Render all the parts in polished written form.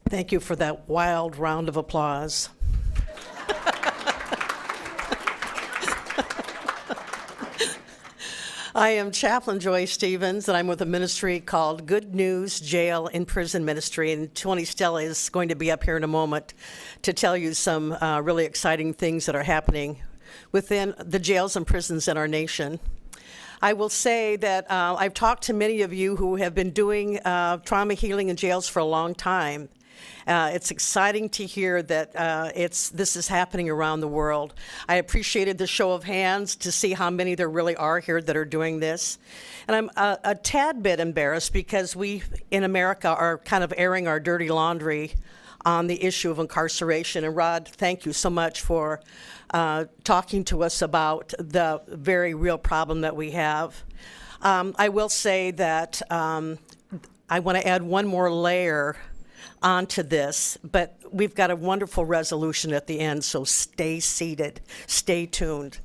Thank you for that wild round of applause. I am Chaplain Joy Stevens, and I'm with a ministry called Good News Jail and Prison Ministry, and Tony Stella is going to be up here in a moment to tell you some really exciting things that are happening within the jails and prisons in our nation. I will say that I've talked to many of you who have been doing trauma healing in jails for a long time. It's exciting to hear that this is happening around the world. I appreciated the show of hands to see how many there really are here that are doing this. And I'm a tad bit embarrassed because we in America are kind of airing our dirty laundry on the issue of incarceration. And Rod, thank you so much for talking to us about the very real problem that we have. I will say that I want to add one more layer onto this, but we've got a wonderful resolution at the end, so stay seated, stay tuned.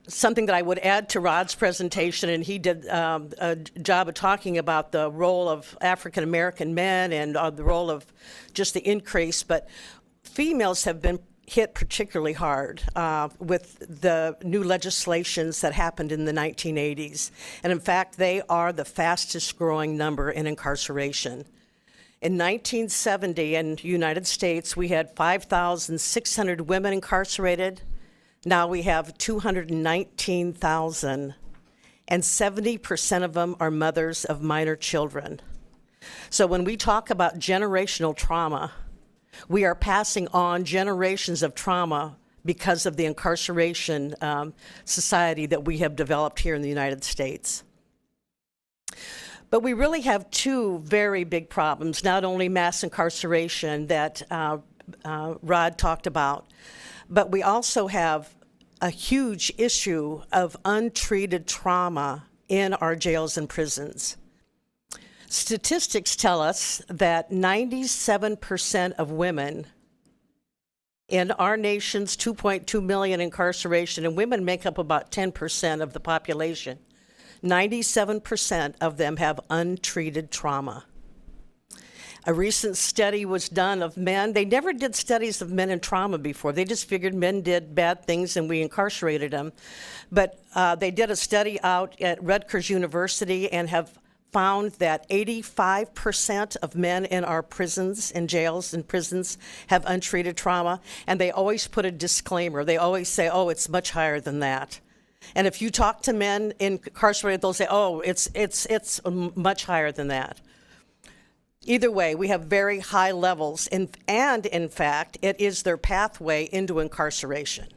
Something that I would add to Rod's presentation, and he did a job of talking about the role of African American men and the role of just the increase, but females have been hit particularly hard with the new legislations that happened in the 1980s. And in fact, they are the fastest growing number in incarceration. In 1970 in the United States, we had 5,600 women incarcerated. Now we have 219,000, and 70% of them are mothers of minor children. So when we talk about generational trauma, we are passing on generations of trauma because of the incarceration society that we have developed here in the United States. But we really have two very big problems, not only mass incarceration that Rod talked about, but we also have a huge issue of untreated trauma in our jails and prisons. Statistics tell us that 97% of women in our nation's 2.2 million incarceration, and women make up about 10% of the population, 97% of them have untreated trauma. A recent study was done of men. They never did studies of men in trauma before. They just figured men did bad things and we incarcerated them. But they did a study out at Rutgers University and have found that 85% of men in our prisons, in jails and prisons, have untreated trauma, and they always put a disclaimer. They always say, oh, it's much higher than that. And if you talk to men incarcerated, they'll say, oh, it's much higher than that. Either way, we have very high levels, and in fact, it is their pathway into incarceration,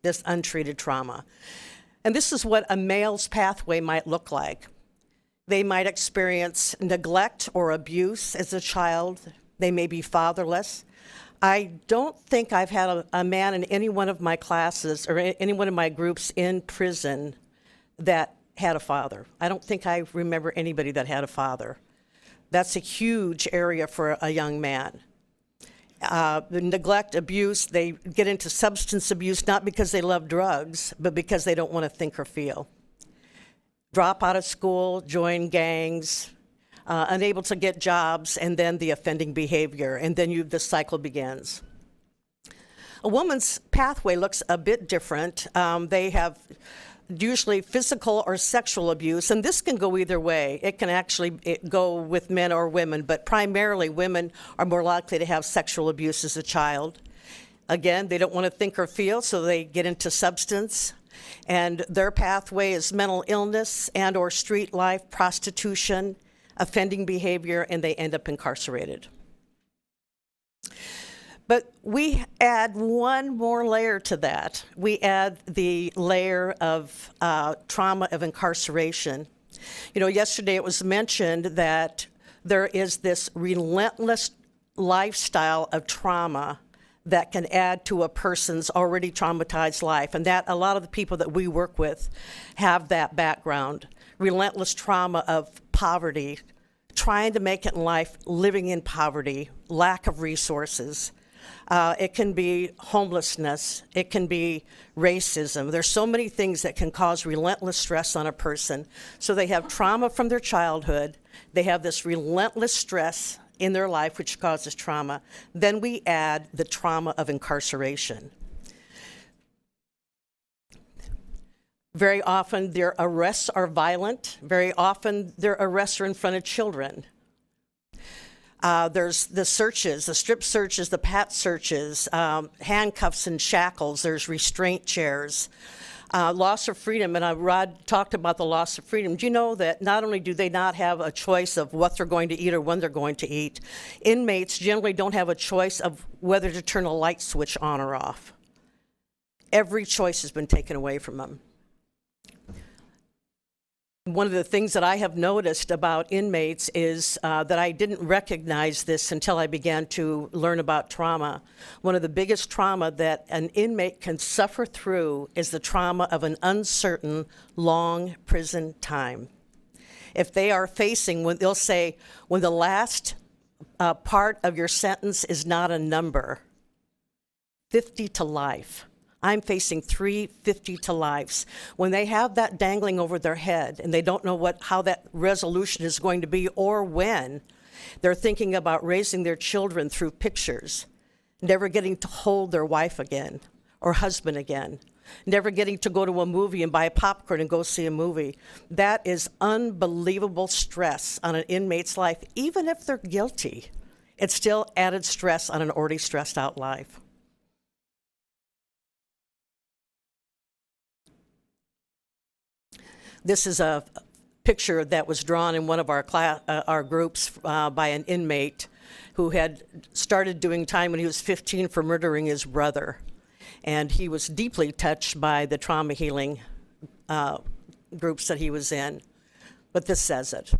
this untreated trauma. And this is what a male's pathway might look like. They might experience neglect or abuse as a child. They may be fatherless. I don't think I've had a man in any one of my classes or any one of my groups in prison that had a father. I don't think I remember anybody that had a father. That's a huge area for a young man. The neglect, abuse, they get into substance abuse not because they love drugs, but because they don't want to think or feel. Drop out of school, join gangs, unable to get jobs, and then the offending behavior, and then the cycle begins. A woman's pathway looks a bit different. They have usually physical or sexual abuse, and this can go either way. It can actually go with men or women, but primarily women are more likely to have sexual abuse as a child. Again, they don't want to think or feel, so they get into substance. And their pathway is mental illness and or street life, prostitution, offending behavior, and they end up incarcerated. But we add one more layer to that. We add the layer of trauma of incarceration. You know, yesterday it was mentioned that there is this relentless lifestyle of trauma that can add to a person's already traumatized life. And that a lot of the people that we work with have that background. Relentless trauma of poverty, trying to make it in life, living in poverty, lack of resources. It can be homelessness. It can be racism. There's so many things that can cause relentless stress on a person. So they have trauma from their childhood. They have this relentless stress in their life which causes trauma. Then we add the trauma of incarceration. Very often their arrests are violent. Very often their arrests are in front of children. There's the searches, the strip searches, the pat searches, handcuffs and shackles. There's restraint chairs. Loss of freedom, and Rod talked about the loss of freedom. Do you know that not only do they not have a choice of what they're going to eat or when they're going to eat, inmates generally don't have a choice of whether to turn a light switch on or off. Every choice has been taken away from them. One of the things that I have noticed about inmates is that I didn't recognize this until I began to learn about trauma. One of the biggest trauma that an inmate can suffer through is the trauma of an uncertain, long prison time. If they are facing, when they'll say, when the last part of your sentence is not a number, 50 to life. I'm facing 350 to lives. When they have that dangling over their head and they don't know how that resolution is going to be or when, they're thinking about raising their children through pictures, never getting to hold their wife again or husband again, never getting to go to a movie and buy popcorn and go see a movie. That is unbelievable stress on an inmate's life. Even if they're guilty, it's still added stress on an already stressed out life. This is a picture that was drawn in one of our groups by an inmate who had started doing time when he was 15 for murdering his brother. And he was deeply touched by the trauma healing groups that he was in. But this says it.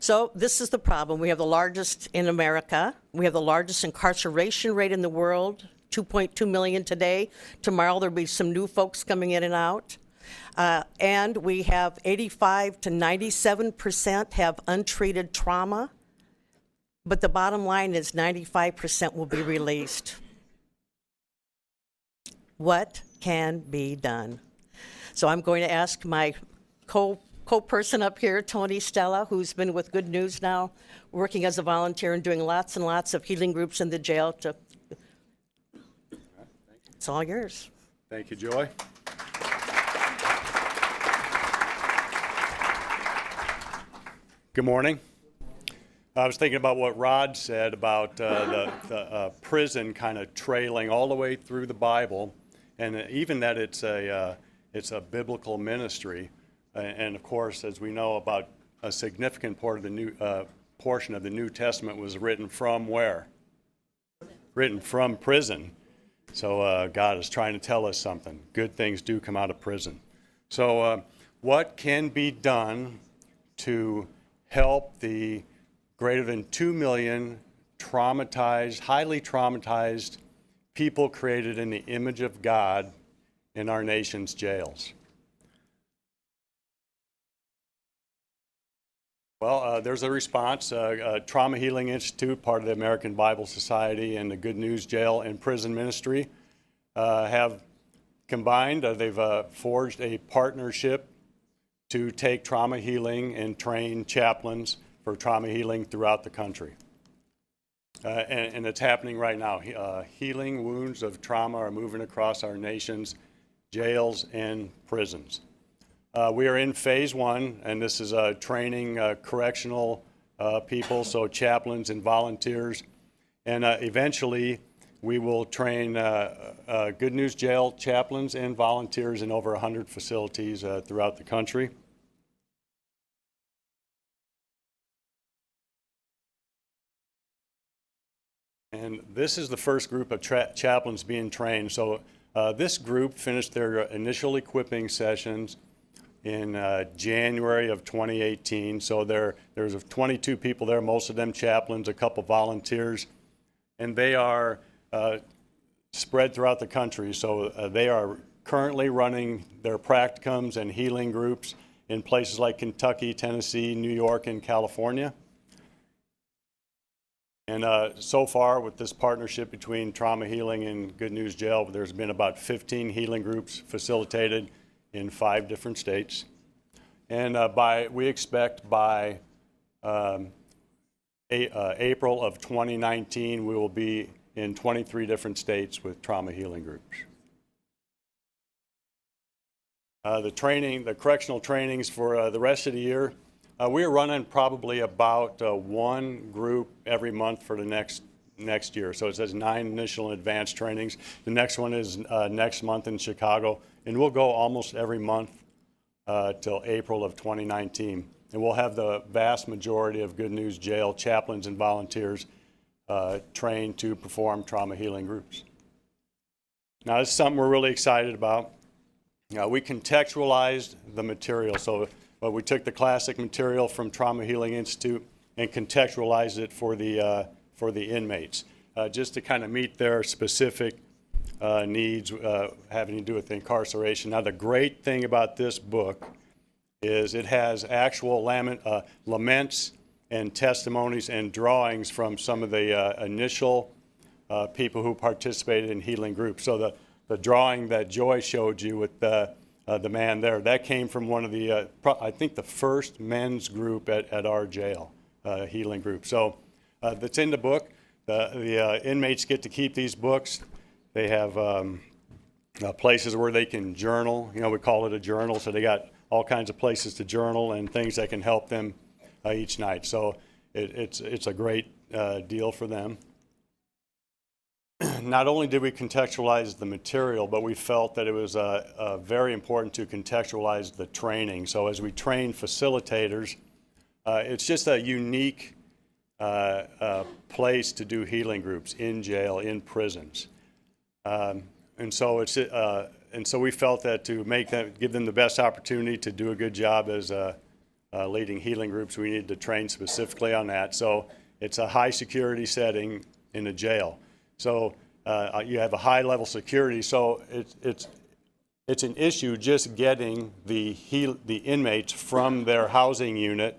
So this is the problem. We have the largest in America. We have the largest incarceration rate in the world. 2.2 million today. Tomorrow there'll be some new folks coming in and out. And we have 85 to 97% have untreated trauma. But the bottom line is 95% will be released. What can be done? So I'm going to ask my co-person up here, Tony Stella, who's been with Good News now, working as a volunteer and doing lots and lots of healing groups in the jail to It's all yours. Thank you, Joy. Good morning. I was thinking about what Rod said about the prison kind of trailing all the way through the Bible, and even that it's a biblical ministry. And of course, as we know, about a significant part of the portion of the New Testament was written from where? Written from prison. So God is trying to tell us something. Good things do come out of prison. So what can be done to help the greater than 2 million traumatized, highly traumatized people created in the image of God in our nation's jails? Well, there's a response. Trauma Healing Institute, part of the American Bible Society, and the Good News Jail and Prison Ministry have combined. They've forged a partnership to take trauma healing and train chaplains for trauma healing throughout the country. And it's happening right now. Healing wounds of trauma are moving across our nation's jails and prisons. We are in phase one, and this is training correctional people, so chaplains and volunteers. And eventually, we will train Good News Jail chaplains and volunteers in over 100 facilities throughout the country. And this is the first group of chaplains being trained. So this group finished their initial equipping sessions in January of 2018. So there's 22 people there, most of them chaplains, a couple volunteers, and they are spread throughout the country. So they are currently running their practicums and healing groups in places like Kentucky, Tennessee, New York, and California. And so far, with this partnership between Trauma Healing and Good News Jail, there's been about 15 healing groups facilitated in 5 different states. And we expect by April of 2019, we will be in 23 different states with trauma healing groups. The correctional trainings for the rest of the year, we're running probably about one group every month for the next year. So it says 9 initial and advanced trainings. The next one is next month in Chicago, and we'll go almost every month till April of 2019. And we'll have the vast majority of Good News Jail chaplains and volunteers trained to perform trauma healing groups. Now, this is something we're really excited about. We contextualized the material. So we took the classic material from Trauma Healing Institute and contextualized it for the inmates, just to kind of meet their specific needs having to do with incarceration. Now, the great thing about this book is it has actual laments and testimonies and drawings from some of the initial people who participated in healing groups. So the drawing that Joy showed you with the man there, that came from one of the, I think the first men's group at our jail, healing group. So that's in the book. The inmates get to keep these books. They have places where they can journal. You know, we call it a journal, so they got all kinds of places to journal and things that can help them each night. So it's a great deal for them. Not only did we contextualize the material, but we felt that it was very important to contextualize the training. So as we train facilitators, it's just a unique place to do healing groups in jail, in prisons. And so we felt that to give them the best opportunity to do a good job as leading healing groups, we needed to train specifically on that. So it's a high security setting in a jail. So you have a high level security. So it's an issue just getting the inmates from their housing unit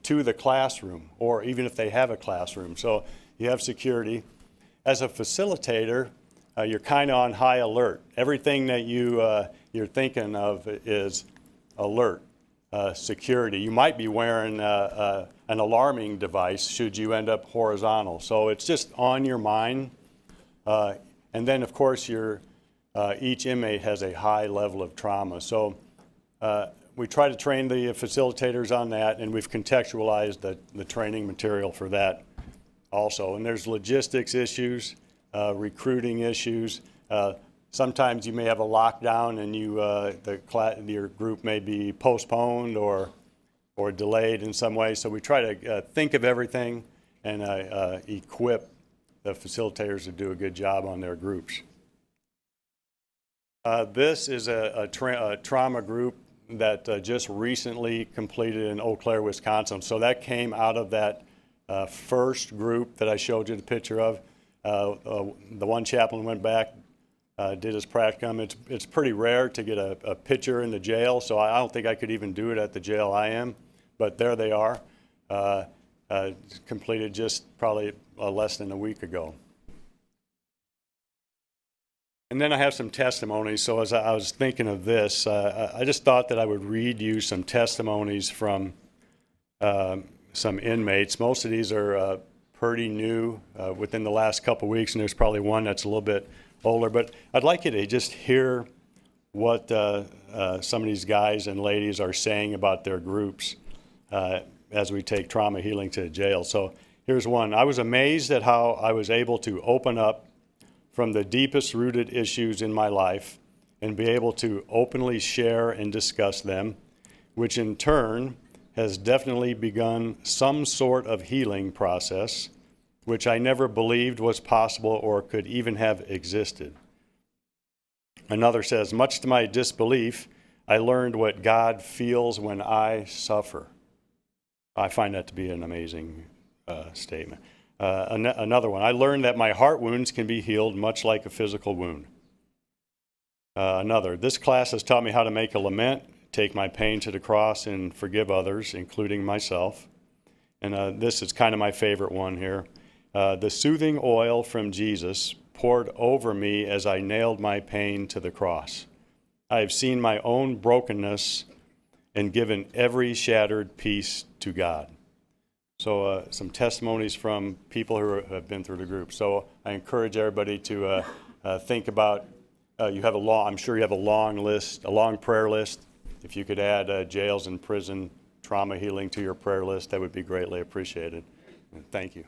to the classroom, or even if they have a classroom. So you have security. As a facilitator, you're kind of on high alert. Everything that you're thinking of is alert, security. You might be wearing an alarming device should you end up horizontal. So it's just on your mind. And then, of course, each inmate has a high level of trauma. So we try to train the facilitators on that, and we've contextualized the training material for that also. And there's logistics issues, recruiting issues. Sometimes you may have a lockdown and your group may be postponed or delayed in some way. So we try to think of everything and equip the facilitators to do a good job on their groups. This is a trauma group that just recently completed in Eau Claire, Wisconsin. So that came out of that first group that I showed you the picture of. The one chaplain went back, did his practicum. It's pretty rare to get a picture in the jail, so I don't think I could even do it at the jail I am, but there they are. Completed just probably less than a week ago. And then I have some testimonies. So as I was thinking of this, I just thought that I would read you some testimonies from some inmates. Most of these are pretty new within the last couple weeks, and there's probably one that's a little bit older. But I'd like you to just hear what some of these guys and ladies are saying about their groups as we take trauma healing to jail. So here's one. I was amazed at how I was able to open up from the deepest rooted issues in my life and be able to openly share and discuss them, which in turn has definitely begun some sort of healing process, which I never believed was possible or could even have existed. Another says, much to my disbelief, I learned what God feels when I suffer. I find that to be an amazing statement. Another one, I learned that my heart wounds can be healed much like a physical wound. Another, this class has taught me how to make a lament, take my pain to the cross, and forgive others, including myself. And this is kind of my favorite one here. The soothing oil from Jesus poured over me as I nailed my pain to the cross. I have seen my own brokenness and given every shattered piece to God. So some testimonies from people who have been through the group. So I encourage everybody to think about, I'm sure you have a long list, a long prayer list. If you could add jails and prison trauma healing to your prayer list, that would be greatly appreciated. And thank you.